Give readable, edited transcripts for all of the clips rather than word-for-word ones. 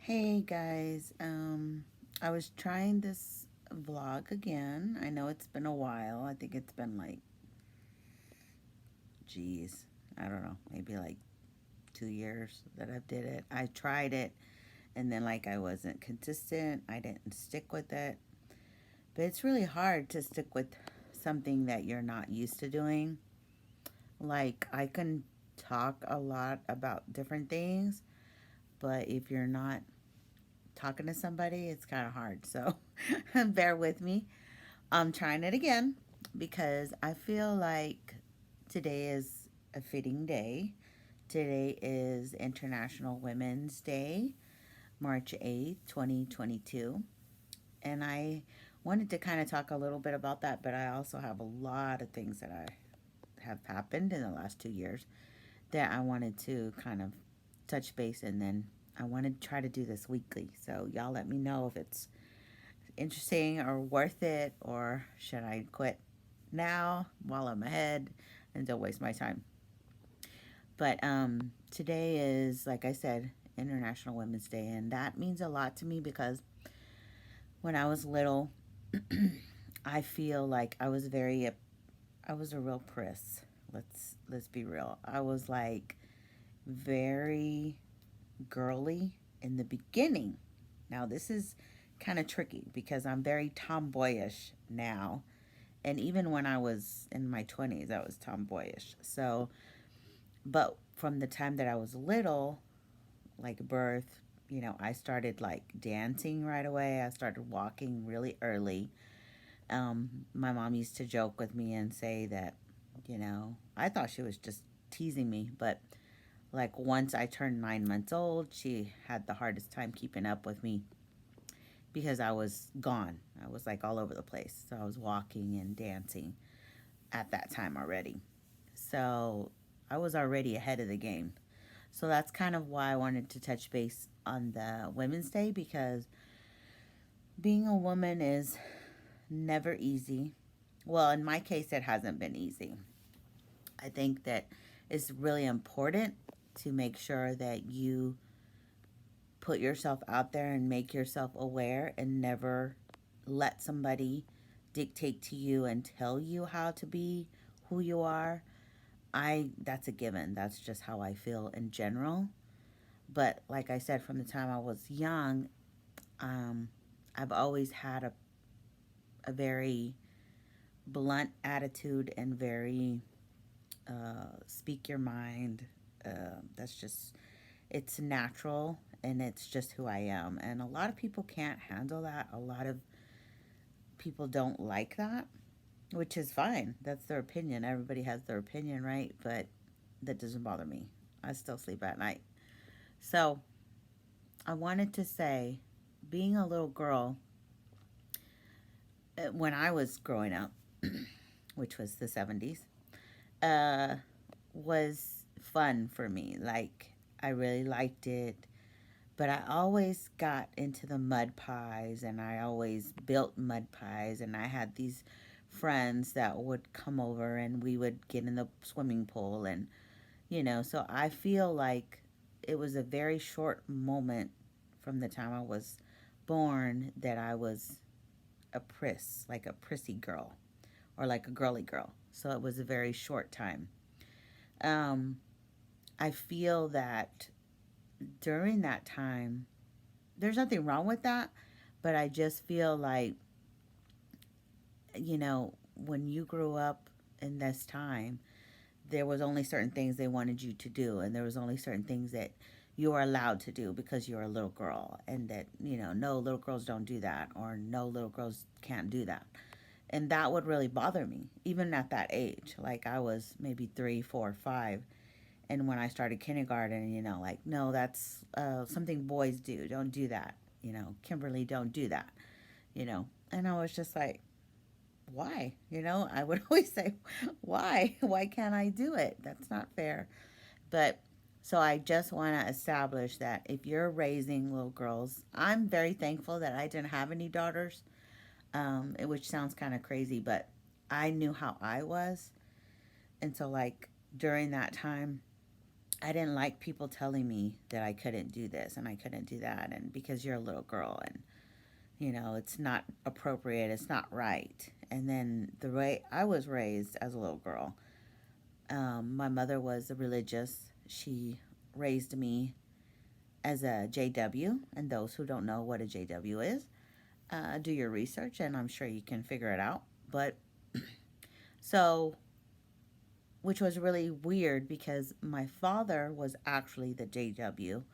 Hey guys, I was trying this vlog again. I know it's been a while. I think it's been like, geez, I don't know, maybe like 2 years that I've did it. I tried it and then like I wasn't consistent. I didn't stick with it. But it's really hard to stick with something that you're not used to doing. Like I can talk a lot about different things, but if you're not talking to somebody, it's kind of hard. So bear with me. I'm trying it again because I feel like today is a fitting day. Today is International Women's Day, March 8th, 2022. And I wanted to kind of talk a little bit about that, but I also have a lot of things that I have happened in the last 2 years that I wanted to kind of touch base, and then I want to try to do this weekly. So y'all let me know if it's interesting or worth it, or should I quit now while I'm ahead and don't waste my time. But today is, like I said, International Women's Day, and that means a lot to me because when I was little, I feel like I was a real priss. Let's be real. I was like very girly in the beginning. Now this is kind of tricky because I'm very tomboyish now. And even when I was in my 20s, I was tomboyish. So, but from the time that I was little, like birth, I started like dancing right away. I started walking really early. My mom used to joke with me and say that, I thought she was just teasing me, but like once I turned 9 months old, she had the hardest time keeping up with me because I was gone. I was like all over the place. So I was walking and dancing at that time already. So I was already ahead of the game. So that's kind of why I wanted to touch base on the Women's Day, because being a woman is never easy. Well, in my case, it hasn't been easy. I think that it's really important to make sure that you put yourself out there and make yourself aware and never let somebody dictate to you and tell you how to be who you are. That's a given. That's just how I feel in general. But like I said, from the time I was young, um, I've always had a very blunt attitude and very speak your mind. That's just, it's natural and it's just who I am. And a lot of people can't handle that. A lot of people don't like that, which is fine. That's their opinion. Everybody has their opinion, right? But that doesn't bother me. I still sleep at night. So I wanted to say, being a little girl, when I was growing up, which was the 70s, uh, was fun for me. Like, I really liked it. But I always got into the mud pies and I always built mud pies. And I had these friends that would come over and we would get in the swimming pool. And, so I feel like it was a very short moment from the time I was born that I was a priss, like a prissy girl or like a girly girl. So it was a very short time. Um, I feel that during that time, there's nothing wrong with that, but I just feel like, when you grew up in this time, there was only certain things they wanted you to do, and there was only certain things that you were allowed to do because you were a little girl, and that, no, little girls don't do that, or no, little girls can't do that. And that would really bother me, even at that age. Like I was maybe 3, 4, 5, and when I started kindergarten, like, no, that's something boys do. Don't do that. Kimberly, don't do that. And I was just like, why? I would always say, why? Why can't I do it? That's not fair. But so I just want to establish that if you're raising little girls, I'm very thankful that I didn't have any daughters, which sounds kind of crazy, but I knew how I was. And so, like, during that time, I didn't like people telling me that I couldn't do this and I couldn't do that, and because you're a little girl and it's not appropriate, it's not right. And then the way I was raised as a little girl, my mother was a religious. She raised me as a JW, and those who don't know what a JW is, do your research, and I'm sure you can figure it out. But so, which was really weird because my father was actually the JW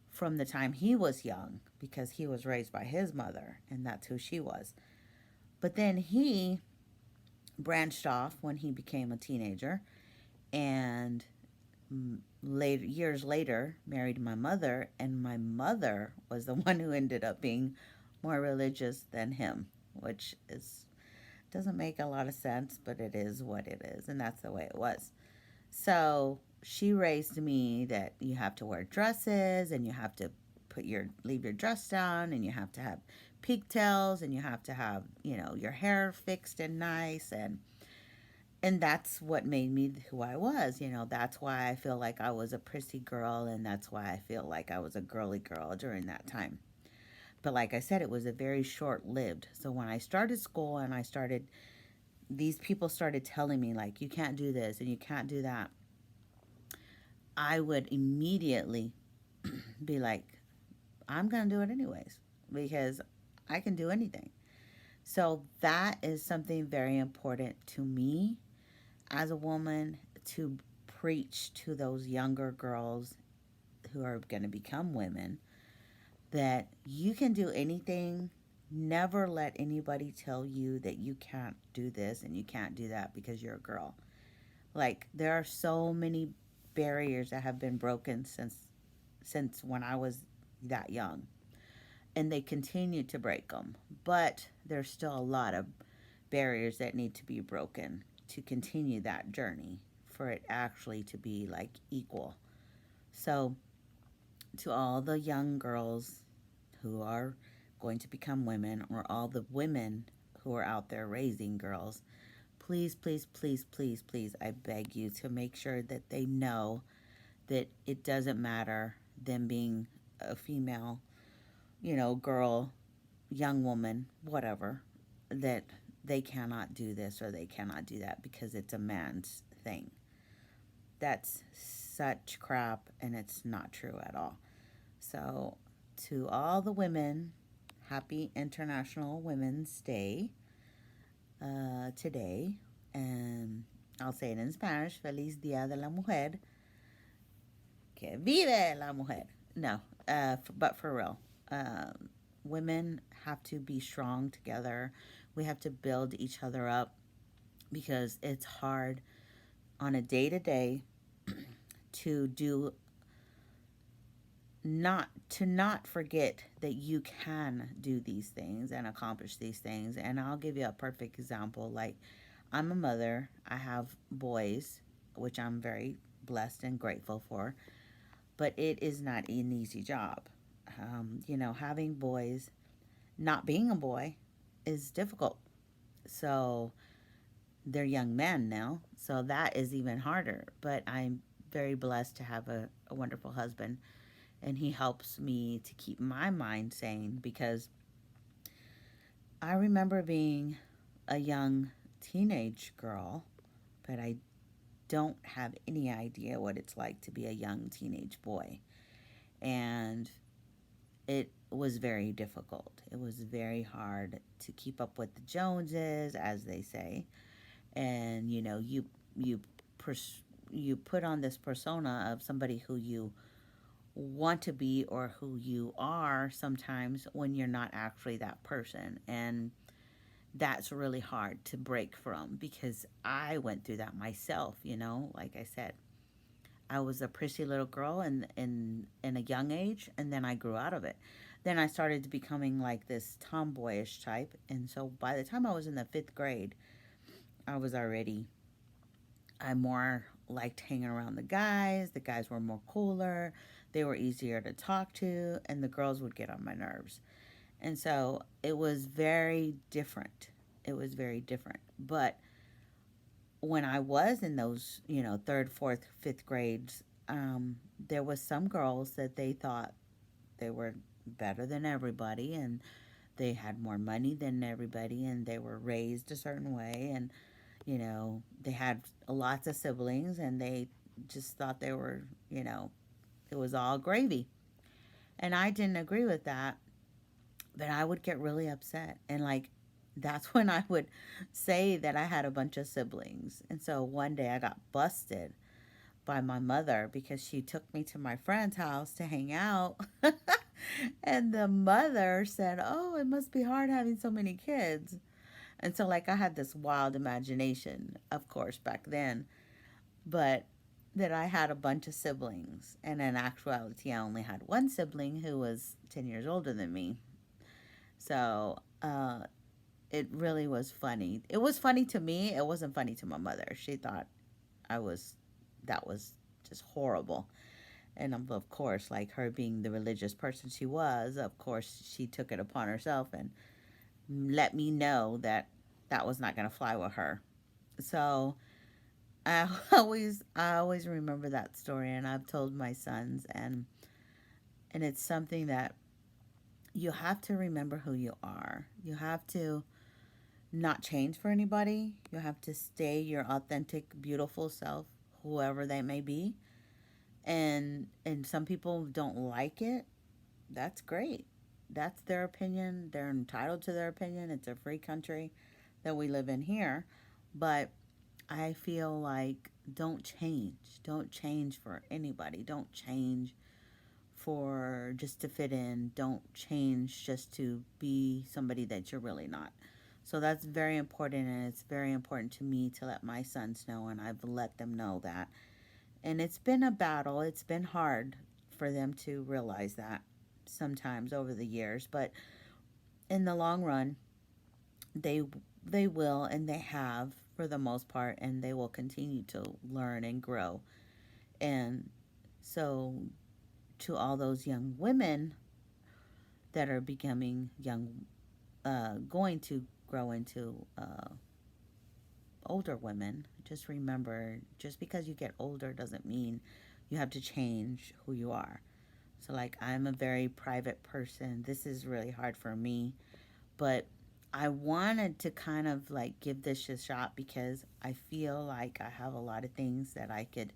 from the time he was young because he was raised by his mother, and that's who she was. But then he branched off when he became a teenager, and later, years later, married my mother, and my mother was the one who ended up being more religious than him, which is doesn't make a lot of sense, but it is what it is, and that's the way it was. So she raised me that you have to wear dresses, and you have to leave your dress down, and you have to have pigtails, and you have to have your hair fixed and nice, and that's what made me who I was. That's why I feel like I was a prissy girl, and that's why I feel like I was a girly girl during that time. But like I said, it was a very short lived. So when I started school and these people started telling me, like, you can't do this and you can't do that, I would immediately be like, I'm going to do it anyways because I can do anything. So that is something very important to me as a woman, to preach to those younger girls who are going to become women, that you can do anything. Never let anybody tell you that you can't do this and you can't do that because you're a girl. Like, there are so many barriers that have been broken since when I was that young, and they continue to break them. But there's still a lot of barriers that need to be broken to continue that journey for it actually to be like equal. So, to all the young girls who are going to become women, or all the women who are out there raising girls, please, please, please, please, please, I beg you to make sure that they know that it doesn't matter them being a female, girl, young woman, whatever, that they cannot do this or they cannot do that because it's a man's thing. That's such crap, and it's not true at all. So, to all the women, happy International Women's Day today. And I'll say it in Spanish: Feliz Dia de la Mujer. Que vive la mujer. No, but for real. Women have to be strong together. We have to build each other up because it's hard on a day to day to do not forget that you can do these things and accomplish these things. And I'll give you a perfect example. Like, I'm a mother, I have boys, which I'm very blessed and grateful for, but it is not an easy job. Having boys, not being a boy, is difficult. So they're young men now, so that is even harder. But I'm very blessed to have a wonderful husband, and he helps me to keep my mind sane because I remember being a young teenage girl, but I don't have any idea what it's like to be a young teenage boy. And it was very difficult. It was very hard to keep up with the Joneses, as they say. And you pers- you put on this persona of somebody who you want to be or who you are sometimes when you're not actually that person. And that's really hard to break from because I went through that myself, like I said. I was a prissy little girl in a young age, and then I grew out of it. Then I started becoming like this tomboyish type, and so by the time I was in the 5th grade, I was already I more liked hanging around the guys. The guys were more cooler. They were easier to talk to, and the girls would get on my nerves. And so it was very different. It was very different. But when I was in those, third, fourth, 5th grades, there was some girls that they thought they were better than everybody, and they had more money than everybody, and they were raised a certain way, and they had lots of siblings, and they just thought they were, it was all gravy. And I didn't agree with that, but I would get really upset. And like, that's when I would say that I had a bunch of siblings. And so one day I got busted by my mother because she took me to my friend's house to hang out. And the mother said, "Oh, it must be hard having so many kids." And so, like, I had this wild imagination, of course, back then, but that I had a bunch of siblings. And in actuality, I only had one sibling who was 10 years older than me. So, it really was funny. It was funny to me. It wasn't funny to my mother. She thought I was, that was just horrible. And of course, like her being the religious person she was, of course, she took it upon herself and let me know that that was not going to fly with her. So I always remember that story, and I've told my sons, and it's something that you have to remember who you are. You have to not change for anybody. You have to stay your authentic, beautiful self, whoever they may be. And some people don't like it. That's great. That's their opinion. They're entitled to their opinion. It's a free country that we live in here. But I feel like don't change. Don't change for anybody. Don't change for just to fit in. Don't change just to be somebody that you're really not. So that's very important, and it's very important to me to let my sons know, and I've let them know that. And it's been a battle. It's been hard for them to realize that sometimes over the years, but in the long run, they they will, and they have for the most part, and they will continue to learn and grow. And so, to all those young women that are becoming young, going to grow into older women, just remember, just because you get older doesn't mean you have to change who you are. So, like, I'm a very private person. This is really hard for me, but I wanted to kind of like give this a shot because I feel like I have a lot of things that I could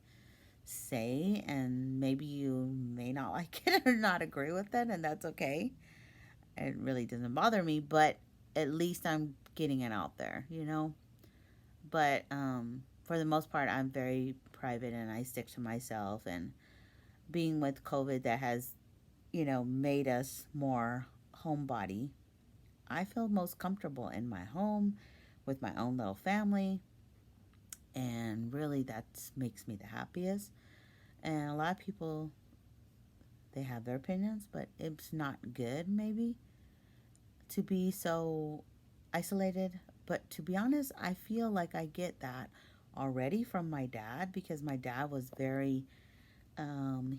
say, and maybe you may not like it or not agree with it, and that's okay. It really doesn't bother me, but at least I'm getting it out there. But for the most part, I'm very private and I stick to myself. And being with COVID, that has, made us more homebody. I feel most comfortable in my home with my own little family, and really that makes me the happiest. And a lot of people, they have their opinions, but it's not good maybe to be so isolated. But to be honest, I feel like I get that already from my dad, because my dad was very,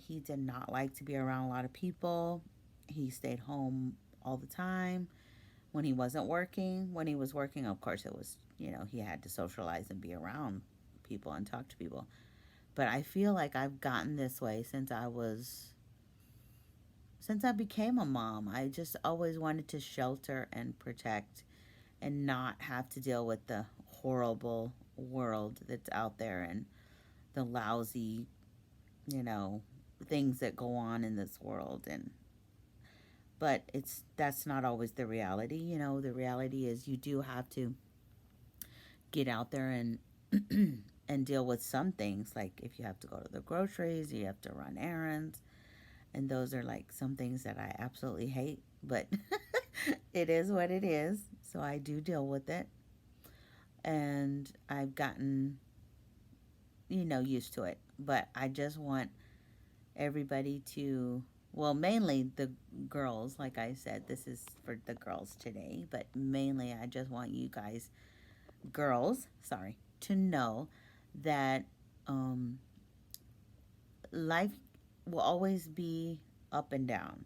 he did not like to be around a lot of people. He stayed home all the time when he wasn't working. When he was working, of course, it was, he had to socialize and be around people and talk to people. But I feel like I've gotten this way since I became a mom. I just always wanted to shelter and protect and not have to deal with the horrible world that's out there, and the lousy, you know, things that go on in this world. And but that's not always the reality. The reality is you do have to get out there and and deal with some things, like if you have to go to the groceries, you have to run errands, and those are like some things that I absolutely hate, but it is what it is. So I do deal with it, and I've gotten, used to it. But I just want everybody to, well, mainly the girls, like I said, this is for the girls today, but mainly I just want you guys, girls, sorry, to know that um, life will always be up and down.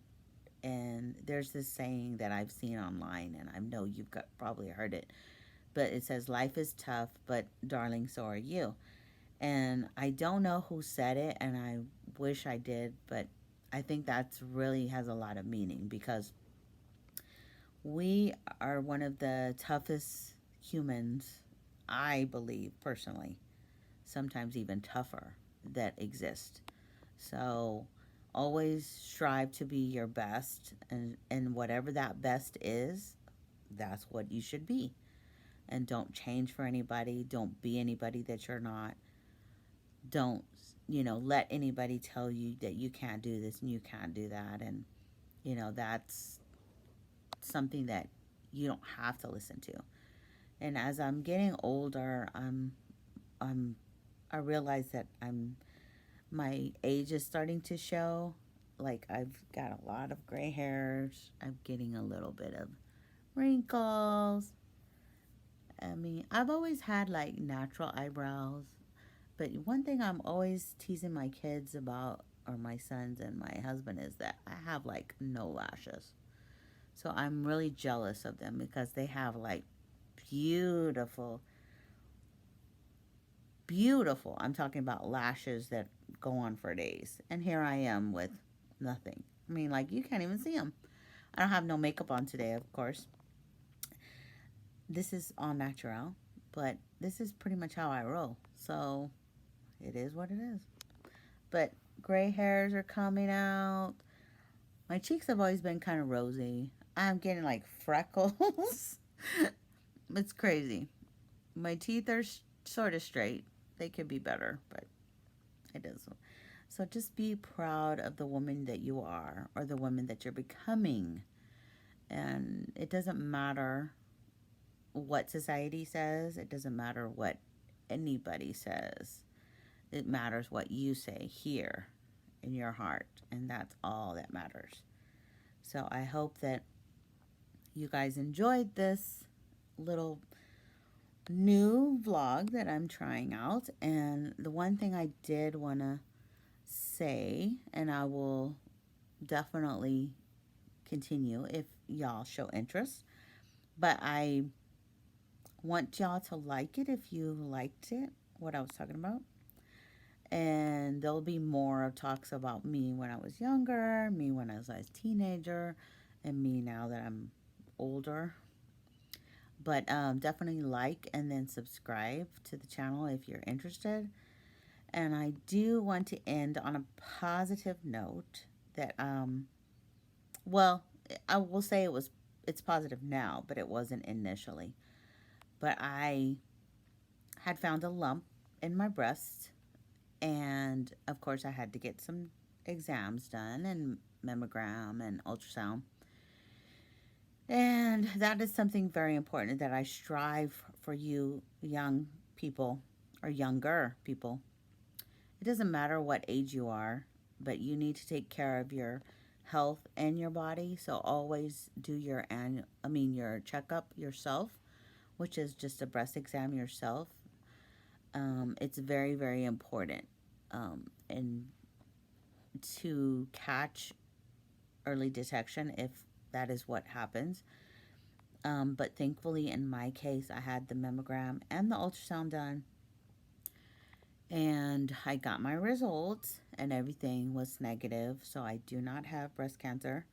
And there's this saying that I've seen online, and I know you've probably heard it, but it says, "Life is tough, but darling, so are you." And I don't know who said it, and I wish I did, but I think that's really has a lot of meaning because we are one of the toughest humans, I believe personally, sometimes even tougher, that exist. So always strive to be your best, and whatever that best is, that's what you should be. And don't change for anybody. Don't be anybody that you're not. Don't, let anybody tell you that you can't do this and you can't do that. And, that's something that you don't have to listen to. And as I'm getting older, I'm I realize that my age is starting to show. Like I've got a lot of gray hairs. I'm getting a little bit of wrinkles. I mean, I've always had like natural eyebrows, but one thing I'm always teasing my kids about, or my sons and my husband, is that I have like no lashes. So I'm really jealous of them because they have like beautiful, beautiful. I'm talking about lashes that go on for days. And here I am with nothing. I mean, like, you can't even see them. I don't have no makeup on today, of course. This is all natural, but this is pretty much how I roll. So it is what it is. But gray hairs are coming out. My cheeks have always been kind of rosy. I'm getting like freckles. It's crazy. My teeth are sort of straight. They could be better, but it is. So just be proud of the woman that you are, or the woman that you're becoming. And it doesn't matter what society says, it doesn't matter what anybody says. It matters what you say here in your heart, and that's all that matters. So I hope that you guys enjoyed this little new vlog that I'm trying out. And the one thing I did want to say, and I will definitely continue if y'all show interest, but I want y'all to like it if you liked it, what I was talking about. And there'll be more of talks about me when I was younger, me when I was a teenager, and me now that I'm older. But definitely like and then subscribe to the channel if you're interested. And I do want to end on a positive note that, well, I will say it's positive now, but it wasn't initially. But I had found a lump in my breast, and of course I had to get some exams done, and mammogram and ultrasound. And that is something very important that I strive for you young people, or younger people. It doesn't matter what age you are, but you need to take care of your health and your body. So always do your your checkup yourself, which is just a breast exam yourself. It's very, very important, and to catch early detection if that is what happens. But thankfully, in my case, I had the mammogram and the ultrasound done, and I got my results, and everything was negative. So I do not have breast cancer,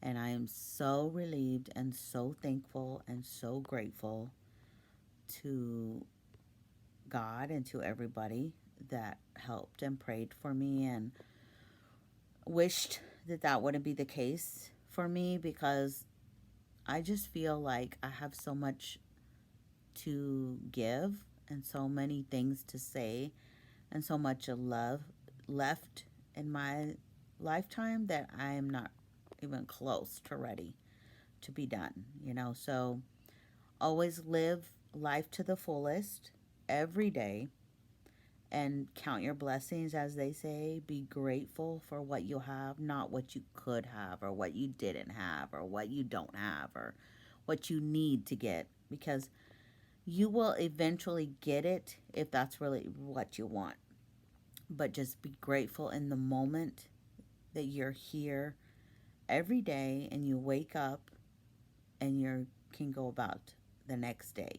and I am so relieved and so thankful and so grateful to God and to everybody that helped and prayed for me and wished that that wouldn't be the case for me, because I just feel like I have so much to give and so many things to say and so much love left in my lifetime that I am not even close to ready to be done. So always live life to the fullest every day and count your blessings, as they say. Be grateful for what you have, not what you could have or what you didn't have or what you don't have or what you need to get, because you will eventually get it if that's really what you want. But just be grateful in the moment that you're here every day and you wake up and you can go about the next day.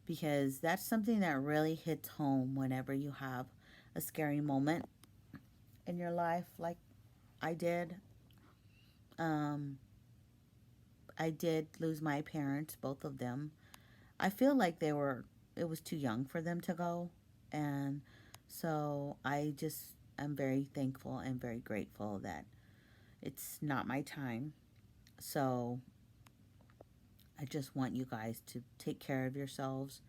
because that's something that really hits home whenever you have a scary moment in your life, like I did. Um, I did lose my parents, both of them. I feel like it was too young for them to go. And so I just am very thankful and very grateful that it's not my time. So I just want you guys to take care of yourselves.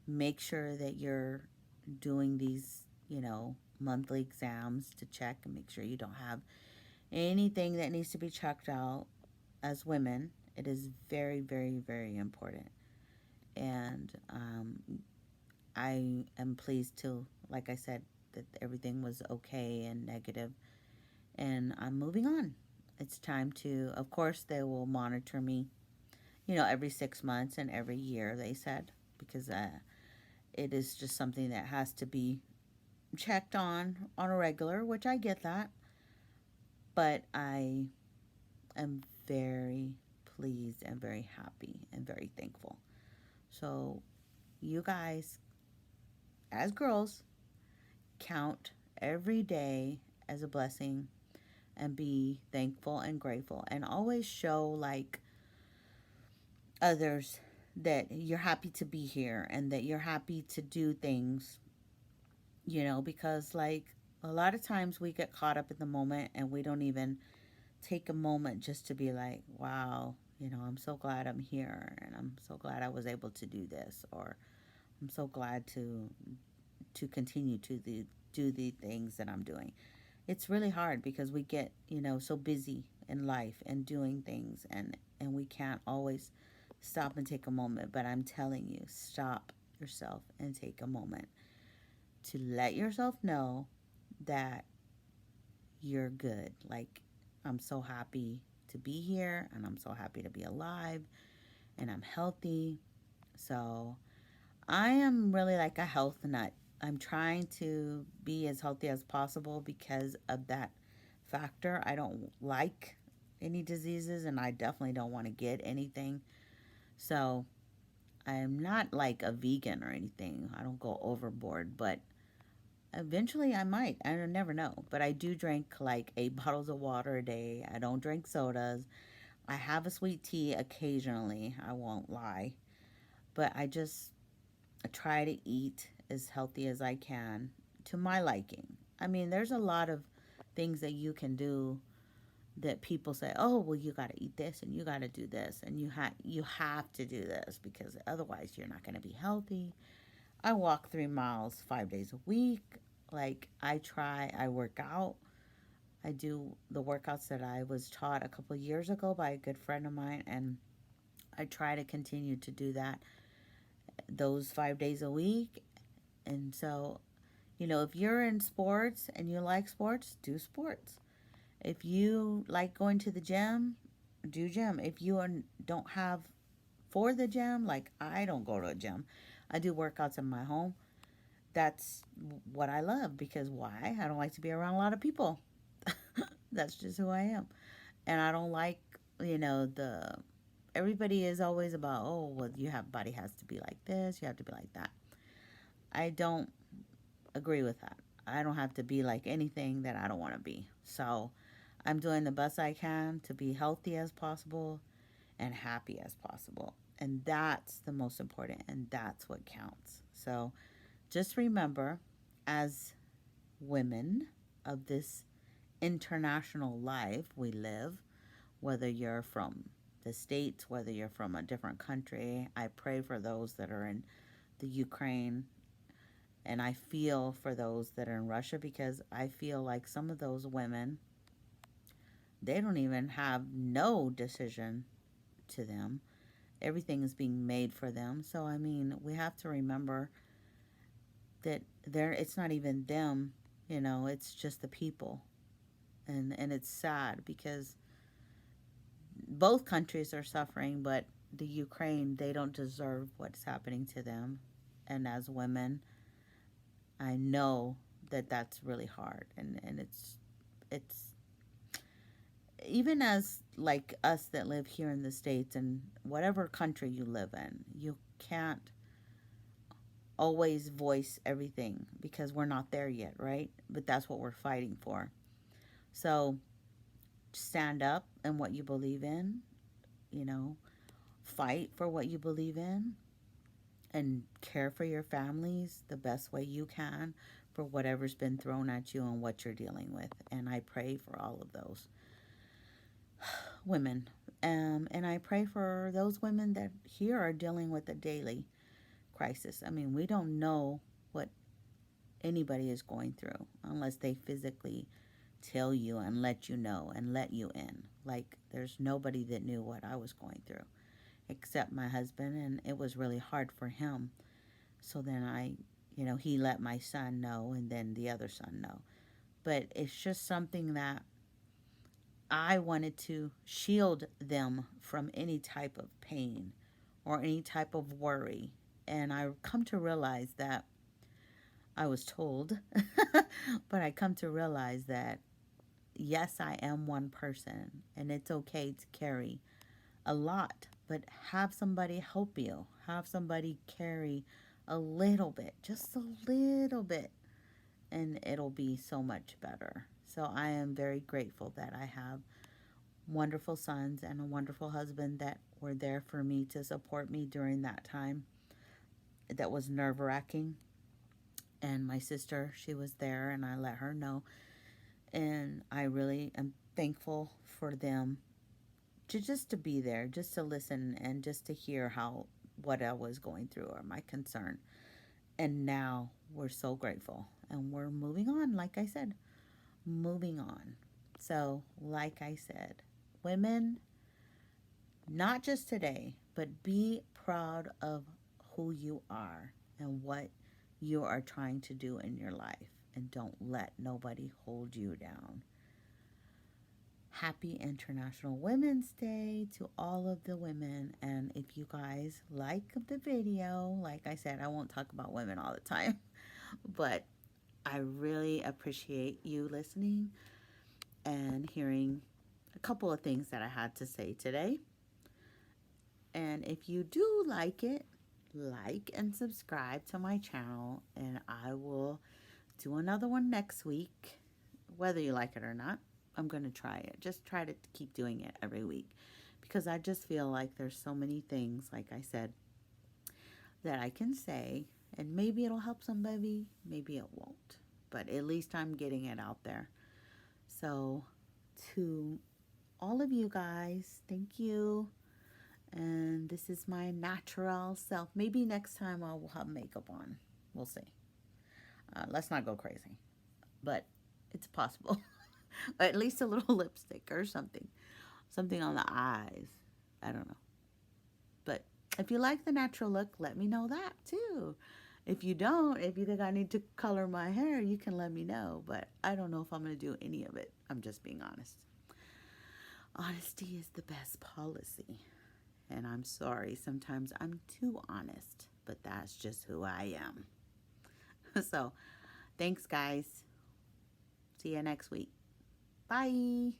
Make sure that you're doing these, monthly exams to check and make sure you don't have anything that needs to be checked out as women. It is very, very, very important. And I am pleased to, like I said, that everything was okay and negative, and I'm moving on. It's time to, of course, they will monitor me, every 6 months and every year, they said, because it is just something that has to be checked on a regular, which I get that, but I am very pleased and very happy and very thankful. So, you guys, as girls, count every day as a blessing and be thankful and grateful and always show like others that you're happy to be here and that you're happy to do things, because like a lot of times we get caught up in the moment and we don't even take a moment just to be like, wow, I'm so glad I'm here and I'm so glad I was able to do this, or I'm so glad to continue do the things that I'm doing. It's really hard because we get, so busy in life and doing things, and we can't always stop and take a moment. But I'm telling you, stop yourself and take a moment to let yourself know that you're good. Like, I'm so happy to be here and I'm so happy to be alive and I'm healthy. So I am really like a health nut. I'm trying to be as healthy as possible because of that factor. I don't like any diseases and I definitely don't want to get anything. So I'm not like a vegan or anything. I don't go overboard, but eventually I might. I never know. But I do drink like 8 bottles of water a day. I don't drink sodas. I have a sweet tea occasionally. I won't lie. But I try to eat as healthy as I can to my liking. I mean, there's a lot of things that you can do that people say, "Oh, well, you got to eat this and you got to do this and you have to do this because otherwise you're not going to be healthy." I walk 3 miles 5 days a week. Like I work out. I do the workouts that I was taught a couple of years ago by a good friend of mine, and I try to continue to do that those 5 days a week. And so, if you're in sports and you like sports, do sports. If you like going to the gym, do gym. If you don't have for the gym, like I don't go to a gym, I do workouts in my home. That's what I love because why? I don't like to be around a lot of people. That's just who I am. And I don't like, the everybody is always about, oh, well, body has to be like this, you have to be like that. I don't agree with that. I don't have to be like anything that I don't want to be. So I'm doing the best I can to be healthy as possible and happy as possible. And that's the most important, and that's what counts. So just remember, as women of this international life we live, whether you're from the States, whether you're from a different country, I pray for those that are in the Ukraine. And I feel for those that are in Russia because I feel like some of those women, they don't even have no decision to them. Everything is being made for them. So I mean, we have to remember that it's not even them, it's just the people. And it's sad because both countries are suffering, but the Ukraine, they don't deserve what's happening to them. And as women, I know that that's really hard, and it's even as like us that live here in the States and whatever country you live in, you can't always voice everything because we're not there yet, right? But that's what we're fighting for. So stand up in what you believe in, you know, fight for what you believe in, and care for your families the best way you can for whatever's been thrown at you and what you're dealing with. And I pray for all of those women. And I pray for those women that here are dealing with a daily crisis. I mean, we don't know what anybody is going through unless they physically tell you and let you know and let you in. Like, there's nobody that knew what I was going through except my husband, and it was really hard for him. So then he let my son know, and then the other son know. But it's just something that I wanted to shield them from any type of pain or any type of worry. And I come to realize that I was told, but I come to realize that yes, I am one person, and it's okay to carry a lot, but have somebody help you. Have somebody carry a little bit, just a little bit, and it'll be so much better. So I am very grateful that I have wonderful sons and a wonderful husband that were there for me to support me during that time that was nerve wracking. And my sister, she was there, and I let her know. And I really am thankful for them to be there, just to listen and just to hear what I was going through or my concern. And now we're so grateful and we're moving on, like I said, moving on. So, like I said, women, not just today, but be proud of who you are and what you are trying to do in your life. And don't let nobody hold you down. Happy International Women's Day to all of the women. And if you guys like the video, like I said, I won't talk about women all the time, but I really appreciate you listening and hearing a couple of things that I had to say today. And if you do like it, like and subscribe to my channel, and I will do another one next week, whether you like it or not. I'm going to try it. Just try to keep doing it every week because I just feel like there's so many things, like I said, that I can say, and maybe it'll help somebody, maybe it won't, but at least I'm getting it out there. So to all of you guys, thank you. And this is my natural self. Maybe next time I will have makeup on. We'll see. Let's not go crazy, but it's possible. At least a little lipstick or something. Something on the eyes. I don't know. But if you like the natural look, let me know that too. If you don't, if you think I need to color my hair, you can let me know. But I don't know if I'm going to do any of it. I'm just being honest. Honesty is the best policy. And I'm sorry, sometimes I'm too honest. But that's just who I am. So, thanks guys. See you next week. Bye.